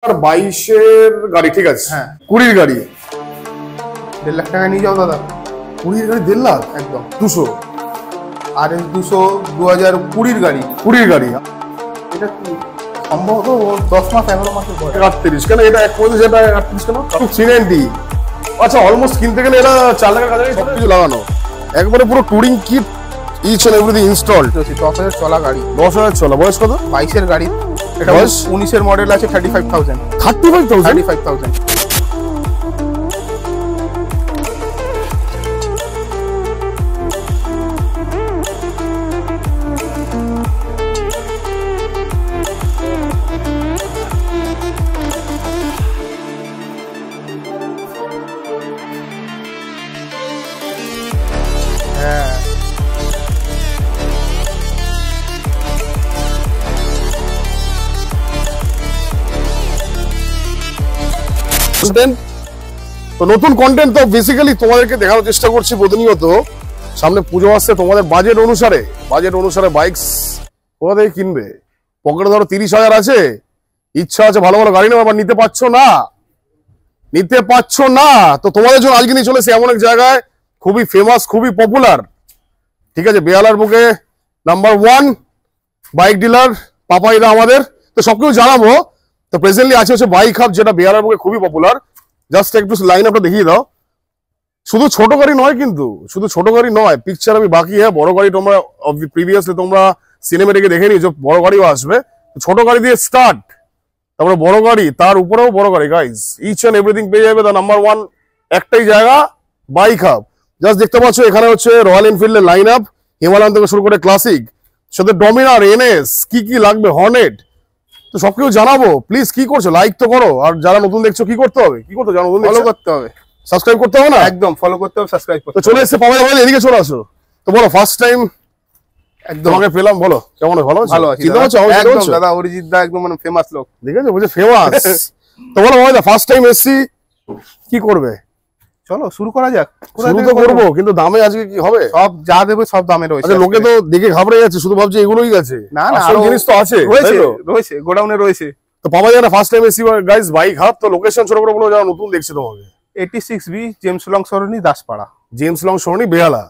22-এর গাড়ি, ঠিক আছে। হ্যাঁ, 20-র গাড়ি 1.5 লাখ টাকা নিয়ে যাও দাদা। 20-র গাড়ি 1.5 লাখ একদম 200। RS 200 2020-র গাড়ি। 20-র গাড়ি এটা কি সম্ভবত 10 মাস 11 মাসের বয়স। 38 কেন? এটা 1.5, এটা 38 কেন? 390। আচ্ছা, অলমোস্ট কিনতে গেলে এটা 4 লাখের কাছাকাছি সবকিছু লাগানো, একবারে পুরো touring kit, each and everything installed. 10,000 চলা গাড়ি। 10,000 চলা। বয়স কত? 22-এর গাড়ি। এটা 19-এর মডেল আছে। 35,000। 35,000। হ্যাঁ, তো নতুন কন্টেন্ট তো বেসিক্যালি তোমাদেরকে দেখানোর চেষ্টা করছি প্রতিনিয়ত। সামনে পুজো আসছে, তোমাদের বাজেট অনুসারে বাইকস কোথা থেকে কিনবে? পকেটে ধরো 30,000 আছে, ইচ্ছা আছে ভালো ভালো গাড়ি নেওয়া, আবার নিতে পারছো না। তো তোমাদের জন্য আজকে নিয়ে চলেছে এমন এক জায়গায়, খুবই ফেমাস, খুবই পপুলার, ঠিক আছে, বেহালার বুকে নাম্বার 1 বাইক ডিলার পাপাইদা আমাদের। তো সবকিছু জানাবো। তো প্রেজেন্টলি আছে হচ্ছে বাইক হাব, যেটা বেহালার বুকে খুবই পপুলার। জাস্ট একটু লাইন আপটা দেখিয়ে দাও। শুধু ছোট গাড়ি নয়, কিন্তু শুধু ছোট গাড়ি নয়, পিকচার আমি বাকি হ্যাঁ, বড় গাড়ি তোমরা প্রিভিয়াসলি তোমরা সিনেমেটিকে দেখে নিয়েছো, বড় গাড়িও আসবে। ছোট গাড়ি দিয়ে স্টার্ট, তারপরে বড় গাড়ি, তার উপরেও বড় গাড়ি। গাইজ ইচ এন্ড এভরিথিং পেয়ে যাবে দা নাম্বার 1 একটাই জায়গা, বাইক হাব। জাস্ট দেখতে পাচ্ছ এখানে হচ্ছে রয়্যাল এনফিল্ডের লাইন আপ, হিমালয়ান থেকে শুরু করে ক্লাসিক, সাথে ডমিনার, এনএস, কি লাগবে, হর্নেট, তো সবকিছু জানাবো। প্লিজ কি করছো? লাইক তো করো। আর যারা নতুন দেখছো কি করতে হবে? জানো, ফলো করতে হবে, সাবস্ক্রাইব করতে হবে না? একদম ফলো করতে হবে, সাবস্ক্রাইব করতে তো চলে এসেছে পাওয়া যাবে, এদিকে চলে আসো। তো বলো, ফার্স্ট টাইম একদম তোমাকে পেলাম, বলো কেমন? ভালো আছি একদম দাদা। অরিজিৎ দা একদম মানে ফেমাস লোক, ঠিক আছে, বুঝে ফেমাস। তো বলো ভাই, ফার্স্ট টাইম এসছি, কি করবে? চলো শুরু করা যাক। শুরু তো করবো, কিন্তু দামে আজকে কি হবে? সব যা দেবে সব দামে রয়েছে। আচ্ছা, লোকে তো দেখে ঘাবড়ে যাচ্ছে, শুধু ভাবছে এগুলোই আছে। না, আসল জিনিস তো আছে, রয়েছে গোডাউনে রয়েছে। তো পাওয়া যায় না। ফার্স্ট টাইম এসছি গাইস বাইক হাব। তো লোকেশন ছোট করে বলো, যারা নতুন দেখছে তোমাকে। 86B জেমস লং সরণি, দাসপাড়া। জেমস লং সরণি, বেহালা।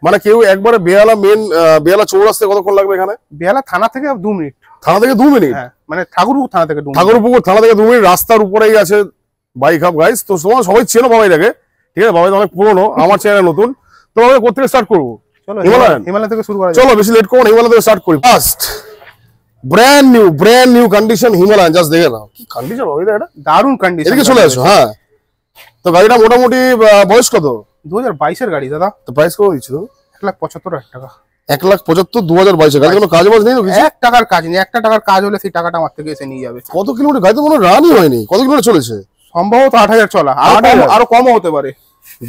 মানে কেউ একবারে বেহালা মেন, বেহালা চৌরাস্তা কতক্ষণ লাগবে এখানে? বেহালা থানা থেকে 2 মিনিট। থানা থেকে 2 মিনিট? হ্যাঁ, মানে ঠাকুরপুকুর থানা থেকে 2 মিনিট। ঠাকুরপুকুর থানা থেকে 2 মিনিট, রাস্তার উপরেই আছে বাইক হাব গাইস। তো তোমরা সবাই চেনো বাবাইটাকে, ঠিক আছে? বাবাই তো অনেক পুরনো, আমার চ্যানেল নতুন। তো আমরা কোথা থেকে স্টার্ট করবো? চলো হিমালয়ান থেকে শুরু করা যাক। চলো, বেশি লেট করবো না, হিমালয় থেকে স্টার্ট করি। First brand new condition Himalayan. Just দেখে নাও কি কন্ডিশন বাবাই, এটা দারুণ কন্ডিশন। এদিকে চলে আসো। হ্যাঁ, তো গাড়িটা মোটামুটি বয়স কত? 2022-এর গাড়ি দাদা। তো প্রাইস কত দিচ্ছ? 1,75,000 টাকা। 1,75,000 2022-এর গাড়ি। কোনো কাজ বাজ নেই তো? কিছু 1 টাকার কাজ নেই। 1 টাকার কাজ হলে সেই টাকাটা আমার থেকে এসে নিয়ে যাবে। কত কিলোমিটার? গাড়ি তো কোনো রানই হয়নি। কত কিলোমিটার চলেছে? সম্ভবত 8,000 চলা, আরো কমও হতে পারে।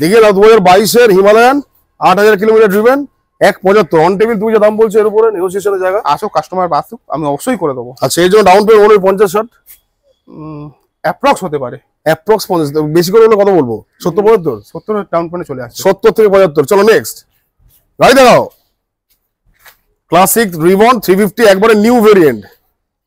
দেখে নাও, 2022-এর Himalayan, 8,000 kilometre driven, 1,75,000 on table. তুমি যে দাম বলছো এর উপরে নেগোসিয়েশনের জায়গা। আসো, কাস্টমার বাসুক, আমি অবশ্যই করে দেবো। আচ্ছা, এই জন্য ডাউন পেমেন্ট হলো 50-60 অ্যাপ্রক্স হতে পারে। অ্যাপ্রক্স 50, বেশি করে হলে কত বলবো? 70-75? 70 ডাউন পেমেন্ট চলে আসছে। 70 থেকে 75। চলো নেক্সট গাড়ি দেখাও। ক্লাসিক রিবন 350, একবারে নিউ ভেরিয়েন্ট।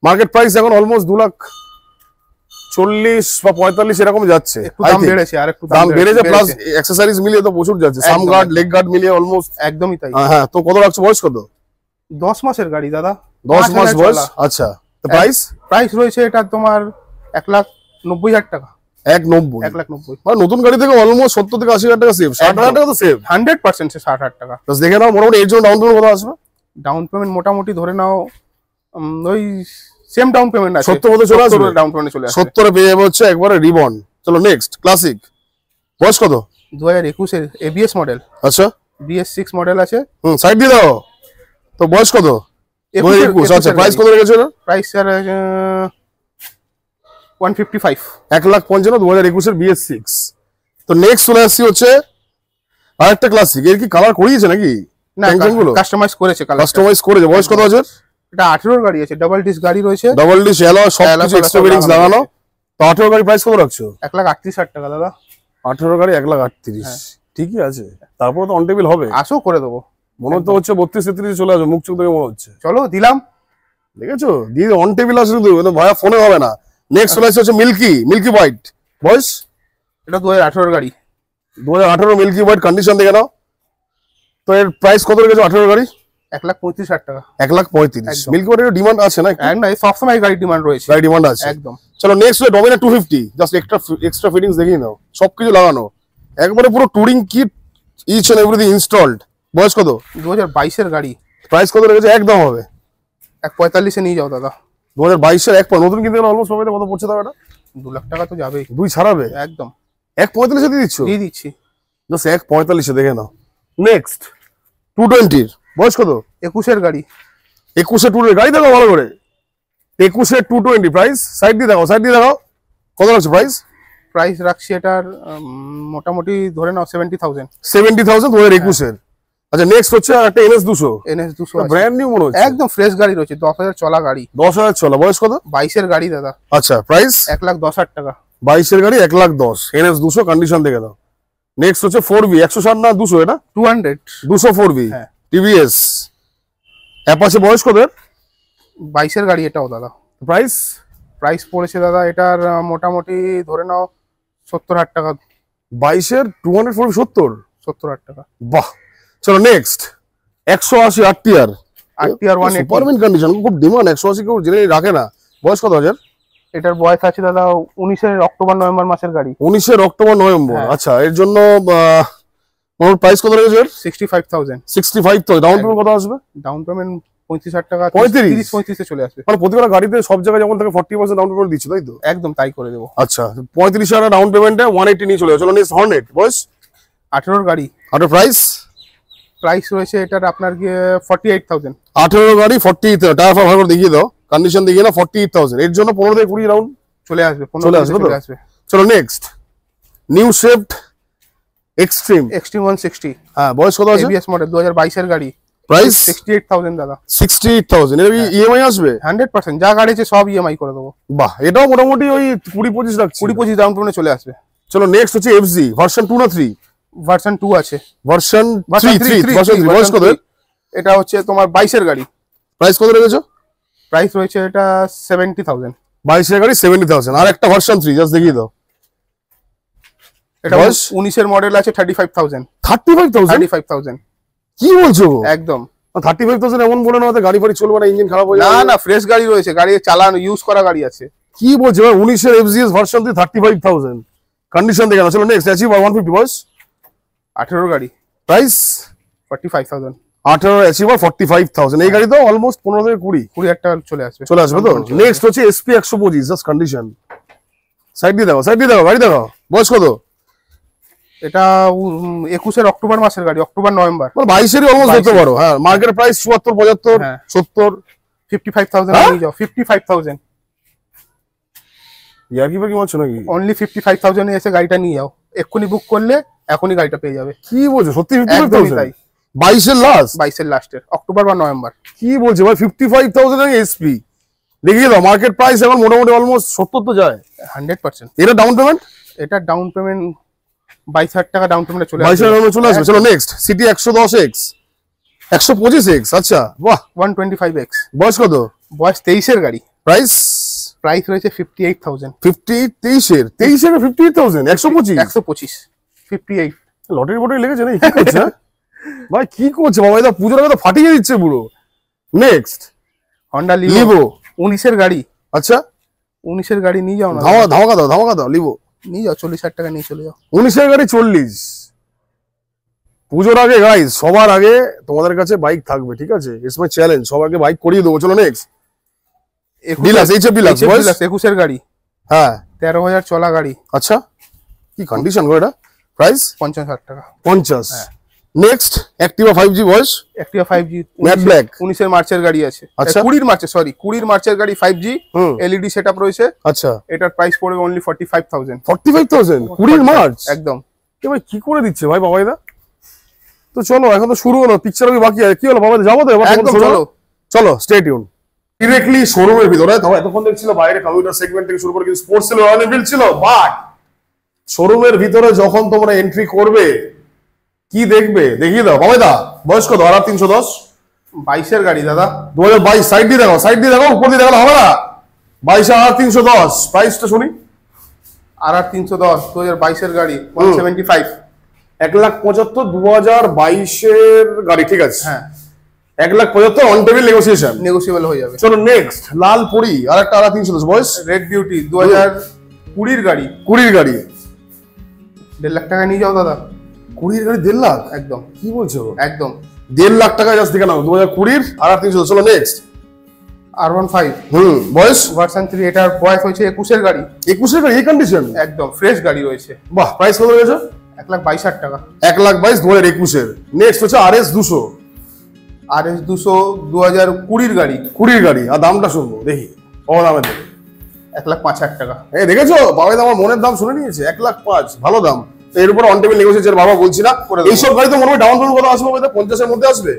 মার্কেট প্রাইস এখন অলমোস্ট 2,40,000 বা 45 এরকম যাচ্ছে। দাম বেড়েছে, আর একটু দাম বেড়েছে, প্লাস অ্যাকসেসরিজ মিলিয়ে তো প্রচুর যাচ্ছে। সাম গার্ড, লেগ গার্ড মিলিয়ে অলমোস্ট। একদমই তাই। হ্যাঁ, তো কত রাখছো? বয়স কত? 10 মাসের গাড়ি দাদা। 10 মাস বয়স। আচ্ছা, তো প্রাইস রয়েছে এটা তোমার 1,90,000 টাকা। 1,90,000 মানে নতুন গাড়ি থেকে অলমোস্ট 70 থেকে 80,000 টাকা সেভ। 60,000 টাকা তো সেভ 100%। 60,000 টাকা দেখে নাও। মোটামুটি এর জন্য ডাউন পেমেন্ট কত আসবে? ডাউন পেমেন্ট মোটামুটি ধরে নাও ওই সেম ডাউন পেমেন্ট আছে। 70 মতো চলে আসবে। ডাউন পেমেন্ট চলে আসবে। 70 এ পেয়ে যাবে হচ্ছে একবারে রিবন। চলো নেক্সট ক্লাসিক। বয়স কত? 2021-এর ABS মডেল। আচ্ছা, BS6 মডেল আছে। সাইড দিয়ে দাও। তো বয়স কত? 2021। আচ্ছা, প্রাইস কত রেখেছো? Price sir 155। 1,55,000 2021-এর BS6। তো নেক্সট চলে আসছি হচ্ছে আরেকটা ক্লাসিক। এর কি কালার করিয়েছে নাকি? না, কাস্টমাইজ করেছে। বয়স কত আছে? এটা 18-এর গাড়ি আছে, ডাবল ডিস্ক গাড়ি রয়েছে, ডাবল ডিস্ক এলো, সব কিছু এক্সট্রা বেরিংস লাগানো। তো 18 গাড়ি প্রাইস কত রাখছো? 1,38,000 টাকা দাদা। 18 গাড়ি 1,38,000, ঠিকই আছে। তারপর তো অন টেবিল হবে। আসো, করে দেবো। মনে তো হচ্ছে 32-33 চলে আসবে, মুখ চোখ থেকে মনে হচ্ছে। চলো দিলাম, দেখেছো, দিয়ে অন টেবিল আসলে ভাইয়া ফোনে হবে না, নেক্সট চলে আসছে হচ্ছে মিল্কি হোয়াইট, বয়স এটা 2018 গাড়ি। 2018 মিল্কি হোয়াইট, কন্ডিশন দেখে নাও। তো এর প্রাইস কত রেখেছো 18 গাড়ি? 1,35,000 টাকা। 1,35,000। একদম। মিল্কি হোয়াইটের ডিমান্ড আছে না? না, সবসময় গাড়ি ডিমান্ড রয়েছে। গাড়ি ডিমান্ড আছে একদম। চলো নেক্সট হচ্ছে ডমিনার 250, জাস্ট এক্সট্রা ফিটিংস দেখিয়ে নাও, সবকিছু লাগানো, একবারে পুরো touring kit, each and everything installed. বয়স কত? 2022 এর গাড়ি। প্রাইস কত রেখেছো? একদম হবে 1,45,000 এ নিয়ে যাও দাদা। 2022 এর নতুন কিনতে গেলে অলমোস্ট হবে কত পড়ছে দাও? এটা 2 লাখ টাকা তো যাবেই। দুই ছাড়াবে? একদম 1,45 দিয়ে দিচ্ছ? দিয়ে দিচ্ছি। জাস্ট 1,45 দেখে নাও। নেক্সট 220, বয়স কত? 21 এর গাড়ি। 21 এর 220 গাড়ি দেখো ভালো করে। 21 এর 220 প্রাইস, সাইড দিয়ে দেখো, কত রাখছো প্রাইস? প্রাইস রাখছি এটার মোটামুটি ধরে নাও 70,000। 70,000 2021 এর। আচ্ছা নেক্সট হচ্ছে একটা NS 200, NS 200 ব্র্যান্ড নিউ মনে হচ্ছে, একদম ফ্রেশ গাড়ি রয়েছে। 10,000 চলা গাড়ি। 10,000 চলা, বয়স কত? 22 এর গাড়ি দাদা। আচ্ছা প্রাইস 1,10,000 টাকা। 22 এর গাড়ি 1,10,000, NS 200, কন্ডিশন দেখে দাও। নেক্সট হচ্ছে 4V 160 না 200? এটা 200 4V হ্যাঁ। TVS অ্যাপাচে, বয়স কত? 22 এর গাড়ি এটাও দাদা। প্রাইস পড়েছে দাদা এটার মোটামুটি ধরে নাও 70,000 টাকা। 22 এর 240 70,000 টাকা। বাহ। চলো next 180 RTR, RTR 180 Superman condition, খুব ডিমান্ড। 180 কেউ জেনে রাখে না। বয়স কত হাজার? এটার বয়স আছে দাদা 19 অক্টোবর নভেম্বর মাসের গাড়ি। 19 অক্টোবর নভেম্বর। আচ্ছা এর জন্য প্রাইস কত রয়েছে? 65,000। 65,000। ডাউন পেমেন্ট কত আসবে? ডাউন পেমেন্ট 35,000 টাকা। 35 এ চলে আসবে। মানে প্রতিটা গাড়িতে সব জায়গায় যেমন থাকে 40% ডাউন পেমেন্ট দিচ্ছ, তাই তো? একদম তাই করে দেবো। আচ্ছা 35,000 ডাউন পেমেন্টে 180 নিয়ে চলে যাও। চলো নেক্সট হর্নেট, বয়স 18 গাড়ি। আর প্রাইস রয়েছে এটার আপনার গিয়ে 48,000। 18 গাড়ি 48,000। টায়ার ভালো করে দেখিয়ে দাও, কন্ডিশন দেখিয়ে না। 48,000 এর জন্য 15 থেকে 20 রাউন্ড চলে আসবে। চলে আসবে। চলো নেক্সট নিউ শেফট এক্সট্রিম 160। হ্যাঁ, বয়স কত আছে? ABS মডেল 2022 এর গাড়ি। প্রাইস 68,000 দাদা। 68,000। এর ইএমআই আসবে? 100%। যা গাড়ি আছে সব ইএমআই করে দেবো। বাহ, এটাও মোটামুটি ওই 20-25 রাখছি। 20-25 ডাউন পেমেন্টে চলে আসবে। চলো নেক্সট হচ্ছে FZ ভার্সন 2 না 3? ভার্সন 2 আছে। ভার্সন 3 বয়স কত? এটা হচ্ছে তোমার 22 এর গাড়ি। প্রাইস কত রেখেছো? প্রাইস রয়েছে এটা 70,000। 22 এর গাড়ি 70,000। আর একটা ভার্সন 3 জাস্ট দেখিয়ে দাও। এটা 19 এর মডেল আছে 35,000। 35,000? কি বলছো? একদম 35,000 এমন বলে না গাড়ি ফাড়ি চলবে না, ইঞ্জিন খারাপ হয়ে যাবে? না ফ্রেশ গাড়ি রয়েছে, গাড়ি চালানো ইউজ করা গাড়ি আছে। কি বলছো ভাই? 19 এর FZS ভার্সন 3 35,000, কন্ডিশন দেখে না। চলো নেক্সট অ্যাচিভার 150, বয়স 18 গাড়ি। প্রাইস 45,000। 18 অ্যাচিভার 45,000। এই গাড়ি তো অলমোস্ট 15 থেকে 20 একটা চলে আসবে তো। নেক্সট হচ্ছে SP 125, জাস্ট কন্ডিশন। সাইড দিয়ে দাও, গাড়ি দেখো। বয়স কত? এটা 21 এর অক্টোবর মাসের গাড়ি, অক্টোবর নভেম্বর। মানে 22 এরই অলমোস্ট ধরতে পারো। হ্যাঁ, মার্কেট প্রাইস 74, 75, 70। 55,000 নিয়ে যাও। 55,000 ইয়ার কি মারছো নাকি? অনলি 55,000 এ এসে গাড়িটা নিয়ে যাও। এক্ষুনি বুক করলে এখনই গাড়িটা পেয়ে যাবে। কি বলছো? সত্যি? একদমই 55,000? তাই। 22 এর লাস্ট? 22 এর লাস্টের অক্টোবর বা নভেম্বর। কি বলছো ভাই? 55,000 এর SP দেখিয়ে দাও। মার্কেট প্রাইস এখন মোটামুটি অলমোস্ট 70 তো যায়। 100%। এটা ডাউন পেমেন্ট? এটা ডাউন পেমেন্ট 22,000 টাকা ডাউন পেমেন্টে চলে 22,000 চলে আসবে। চলো নেক্সট সিটি 110X 125X। আচ্ছা বাহ। 125X। বয়স কত? বয়স 23 এর গাড়ি। প্রাইস রয়েছে 58,000। 23 এর 58,000 125 58। লটারি বটারি লেগেছে না? কি করছে ভাই? কি করছে বাবা? এটা পুজোর আগে তো ফাটিয়ে দিচ্ছে পুরো। নেক্সট হন্ডা লিভো 19 এর গাড়ি। আচ্ছা 19 এর গাড়ি নিয়ে যাও না। ধামাকা দাও লিভো নিয়ে যাও। 40,000 টাকা নিয়ে চলে যাও। 19 এর গাড়ি 40। পুজোর আগে গাইস সবার আগে তোমাদের কাছে বাইক থাকবে, ঠিক আছে? ইটস মাই চ্যালেঞ্জ, সবার আগে বাইক করিয়ে দেবো। চলো নেক্সট ডিলাক্স HF ডিলাক্স, বয়স 21 এর গাড়ি। হ্যাঁ 13,000 চলা গাড়ি। আচ্ছা কি কন্ডিশন গো? এটা প্রাইস 50,000 টাকা। 50। নেক্সট অ্যাক্টিভা 5G, বয়স অ্যাক্টিভা 5G ম্যাট ব্ল্যাক। 19 এর মার্চের গাড়ি আছে। আচ্ছা 20 মার্চের গাড়ি 5G LED সেটআপ রয়েছে। আচ্ছা এটার প্রাইস পড়বে অনলি 45,000। 45,000 20 মার্চ? একদম। এ ভাই কি করে দিচ্ছে ভাই বাবাইদা? তো চলো এখন তো শুরু হলো, পিকচার আমি বাকি আছে। কি হলো বাবা, যাবো তো এবার? একদম চলো স্টে টিউন। ডিরেক্টলি শোরুমের ভিতরে তো এতক্ষণ দেখছিল বাইরে কম্পিউটার সেগমেন্ট থেকে শুরু করে কিন্তু স্পোর্টস ছিল, রয়্যাল এনফিল্ড ছিল, বাট শোরুমের ভিতরে যখন তোমরা এন্ট্রি করবে কি দেখবে দেখিয়ে দাও। বাবাইদা বয়স কত? আর 310 22 এর গাড়ি দাদা। 2022। সাইড দিয়ে দেখো, উপর দিয়ে দেখালে হবে না। 22,310 প্রাইসটা শুনি। RR310 2022 গাড়ি 175। 1,75,000 2022 গাড়ি, ঠিক আছে। হ্যাঁ 1,75,000 অন টেবিল নেগোসিয়েশন। নেগোসিয়েবল হয়ে যাবে। চলো নেক্সট, লাল পরি আরেকটা RR310 বয়স। রেড বিউটি 2020 গাড়ি, 20 গাড়ি। 1.5 লাখ টাকা নিয়ে যাও দাদা। 20 গাড়ি 1.5 লাখ? একদম কি বলছো? একদম 1.5 লাখ টাকা জাস্ট দেখে নাও 2020 RR310। চলো নেক্সট, R15 বয়স ভার্সন 3, এটার বয়স হয়েছে 21 গাড়ি। 21 গাড়ি, এই কন্ডিশন? একদম ফ্রেশ গাড়ি রয়েছে। বাহ, প্রাইস কত হয়েছে? 1,22,000 টাকা। 1,22,000 2021। নেক্সট হচ্ছে RS200। RS200 2020 গাড়ি, 20 গাড়ি। আর দামটা শুনবো দেখি, কত দামে দেবে? 1,05,000 টাকা। এই দেখেছো বাবা, আমার মনের দাম শুনে নিয়েছে, 1,05,000, ভালো দাম। তো এর উপর অন টেবিল নেগোসিয়েশন বাবা বলছি না। এইসব গাড়ি তো মনে হয় ডাউন পেমেন্ট কত আসবে? 50 এর মধ্যে আসবে,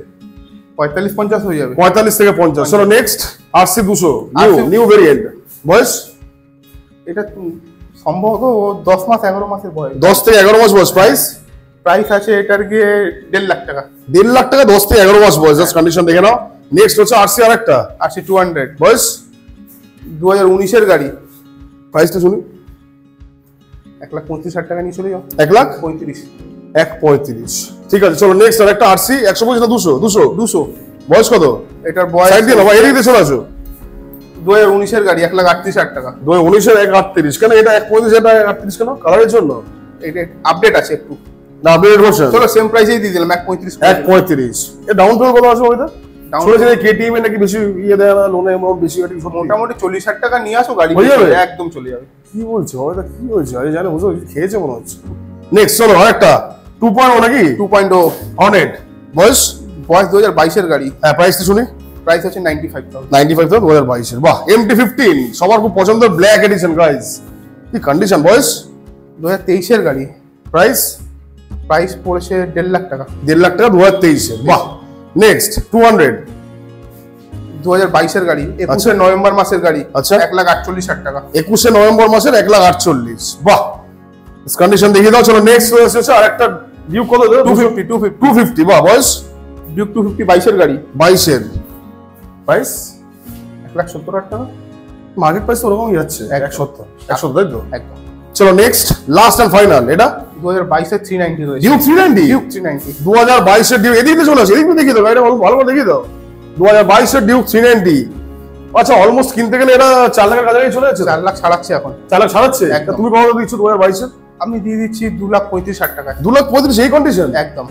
45-50 হয়ে যাবে। 45 থেকে 50। চলো নেক্সট, RC200 নিউ ভেরিয়েন্ট। বয়স? এটা সম্ভবত 10 মাস 11 মাসের বয়স। 10 থেকে 11 মাস বয়স। প্রাইস? প্রাইস আছে এটার গিয়ে 1.5 লাখ টাকা। 1.5 লাখ টাকা, 10 থেকে 11 মাস বয়স। জাস্ট কন্ডিশন দেখে নাও। নেক্সট হচ্ছে RC আরেকটা, RC200 বয়স? 2019 এর গাড়ি। প্রাইসটা শুনি। 1,35,000 টাকা নিয়ে চলে যাও। 1,35,000। 1,35,000। 1,35,000, ঠিক আছে। চলো নেক্সট আরেকটা RC 125 না 200? 200। বয়স কত? এটার বয়স সাইড দিয়ে বাবা, এদিকে চলে আসো। 2019 এর গাড়ি, 1,38,000 টাকা। 2019 এর 1,38,000 কেন? এটা 1,35,000 এটা 1,38,000 কেন? কালারের জন্য? এটা আপডেট আছে একটু। না, আপডেট ভার্সন। চলো সেম প্রাইসেই দিয়ে দিলাম 1,35,000। 1,35,000। এ ডাউন পেমেন্ট কত আসবে ওইটা? Down শুনেছি KTM এ নাকি বেশি ইয়ে দেয় না, লোনে অ্যামাউন্ট বেশি, এটা কি সত্যি? মোটামুটি 40,000 টাকা নিয়ে আসো, গাড়ি হয়ে যাবে? একদম চলে যাবে। কি বলছো ওইটা? কি হয়েছে? আরে জানে বুঝো, খেয়েছে মনে হচ্ছে। নেক্সট চলো আরেকটা 2.0 নাকি 2.0 হর্নেট। বয়স? বয়স 2022 এর গাড়ি। হ্যাঁ, প্রাইসটা শুনি। প্রাইস হচ্ছে 95,000। 95,000 2022 এর। বাহ, MT-15 সবার খুব পছন্দের ব্ল্যাক এডিশন গাইস। কি কন্ডিশন? বয়স? 2023 এর গাড়ি। প্রাইস? প্রাইস পড়েছে 1.5 লাখ টাকা। 1.5 লাখ টাকা 2023 এর। বাহ। নেক্সট 200 2022 এর গাড়ি, 21 নভেম্বর মাসের গাড়ি। আচ্ছা। 1,48,000 টাকা। 21 নভেম্বর মাসের 1,48,000। বাহ, কন্ডিশন দেখিয়ে দাও। চলো নেক্সট হচ্ছে আরেকটা ডিউক। কত? 250। বাহ, বয়স? ডিউক 250 22 এর গাড়ি। 22 এর। প্রাইস? 1,70,000 টাকা। মার্কেট প্রাইস তো ওরকমই যাচ্ছে, 170 তাই তো? একদম। চলো নেক্সট, লাস্ট এন্ড ফাইনাল, এটা 2022 এর 390 রয়েছে। ডিউক 390। ডিউক 390 2022 এর ডিউক। এদিকে চলে আসে, এদিকে দেখিয়ে দাও গাড়িটা, ভালো করে দেখিয়ে দাও। 2022 এর ডিউক 390। আচ্ছা, অলমোস্ট কিনতে গেলে এটা 4 লাখের কাছাকাছি চলে যাচ্ছে। 4 লাখ ছাড়াচ্ছে এখন। 4 লাখ ছাড়াচ্ছে? একদম। তুমি কত দিচ্ছ 2022 এর? আমি দিয়ে দিচ্ছি 2,35,000 টাকা। 2,35,000 এই কন্ডিশন? একদম।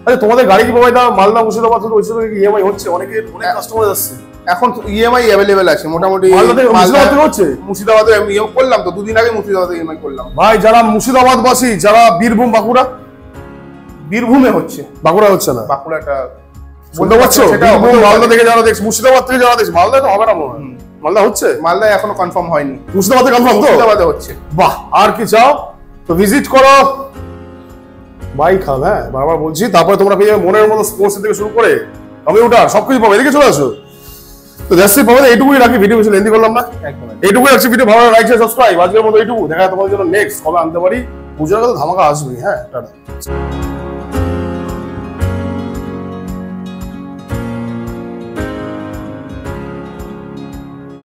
আচ্ছা, তোমাদের গাড়ি কি বাবা এটা মালদা মুর্শিদাবাদ তো ওই সময় ইএমআই হচ্ছে? অনেক কাস্টমার আসছে এখন ইএমআই অ্যাভেলেবেল আছে মোটামুটি। মালদা থেকে মুর্শিদাবাদ থেকে হচ্ছে? মুর্শিদাবাদে আমি করলাম তো, 2 দিন আগে মুর্শিদাবাদে ইএমআই করলাম। ভাই যারা মুর্শিদাবাদবাসী, যারা বীরভূম বাঁকুড়া, বীরভূমে হচ্ছে, বাঁকুড়া হচ্ছে না, বাঁকুড়াটা শুনতে পাচ্ছ? বীরভূম মালদা থেকে যারা দেখছে, মুর্শিদাবাদ থেকে যারা দেখছে, মালদা তো হবে না মনে হয়। মালদা হচ্ছে? মালদায় এখনো কনফার্ম হয়নি। মুর্শিদাবাদে কনফার্ম তো? মুর্শিদাবাদে হচ্ছে। বাহ, আর কি চাও? তো ভিজিট করো বাইক হাব। হ্যাঁ, বারবার বলছি। তারপরে তোমরা পেয়ে যাবে মনের মতো স্পোর্টস থেকে শুরু করে কম্পিউটার সবকিছু পাবে। এদিকে চলে আসো। তো দ্যাটস ইট, পাবে। এইটুকুই রাখি, ভিডিও বেশি লেন্দি করলাম না। একদম এইটুকুই রাখছি। ভিডিও ভালো লাইক শেয়ার সাবস্ক্রাইব। আজকের মতো এইটুকু। দেখা তোমাদের জন্য নেক্সট কবে আনতে পারি। পুজোর আগে তো ধামাকা আসবেই। হ্যাঁ, টাটা।